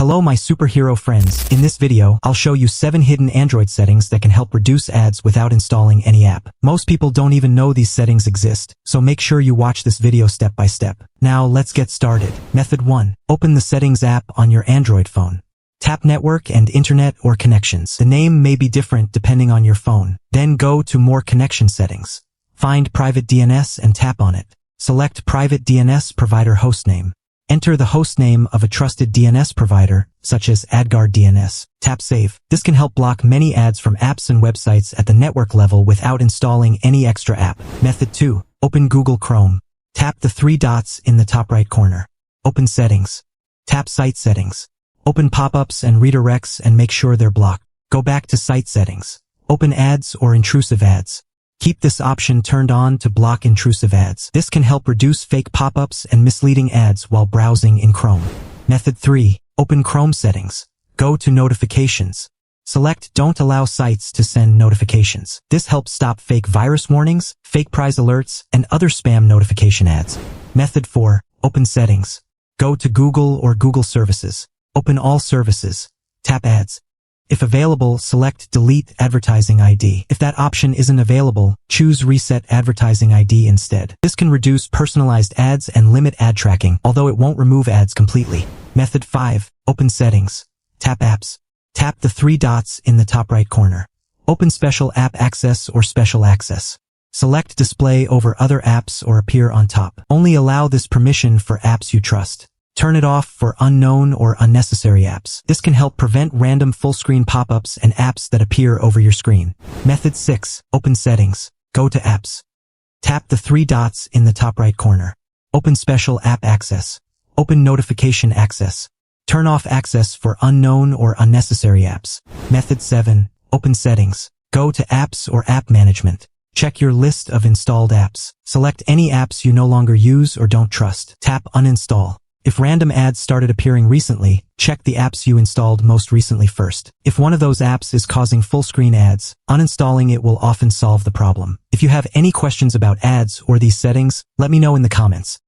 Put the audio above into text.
Hello my superhero friends. In this video, I'll show you 7 hidden Android settings that can help reduce ads without installing any app. Most people don't even know these settings exist, so make sure you watch this video step by step. Now let's get started. Method 1. Open the Settings app on your Android phone. Tap Network and Internet or Connections. The name may be different depending on your phone. Then go to More Connection Settings. Find Private DNS and tap on it. Select Private DNS Provider Hostname. Enter the hostname of a trusted DNS provider, such as AdGuard DNS. Tap Save. This can help block many ads from apps and websites at the network level without installing any extra app. Method 2. Open Google Chrome. Tap the 3 dots in the top right corner. Open Settings. Tap Site Settings. Open pop-ups and redirects and make sure they're blocked. Go back to Site Settings. Open Ads or Intrusive Ads. Keep this option turned on to block intrusive ads. This can help reduce fake pop-ups and misleading ads while browsing in Chrome. Method 3. Open Chrome Settings. Go to Notifications. Select Don't Allow Sites to send notifications. This helps stop fake virus warnings, fake prize alerts, and other spam notification ads. Method 4. Open Settings. Go to Google or Google Services. Open All Services. Tap Ads. If available, select Delete Advertising ID. If that option isn't available, choose Reset Advertising ID instead. This can reduce personalized ads and limit ad tracking, although it won't remove ads completely. Method 5. Open Settings. Tap Apps. Tap the 3 dots in the top right corner. Open Special App Access or Special Access. Select Display over other apps or appear on top. Only allow this permission for apps you trust. Turn it off for unknown or unnecessary apps. This can help prevent random full-screen pop-ups and apps that appear over your screen. Method 6. Open Settings. Go to Apps. Tap the 3 dots in the top right corner. Open Special App Access. Open Notification Access. Turn off access for unknown or unnecessary apps. Method 7. Open Settings. Go to Apps or App Management. Check your list of installed apps. Select any apps you no longer use or don't trust. Tap Uninstall. If random ads started appearing recently, check the apps you installed most recently first. If one of those apps is causing full-screen ads, uninstalling it will often solve the problem. If you have any questions about ads or these settings, let me know in the comments.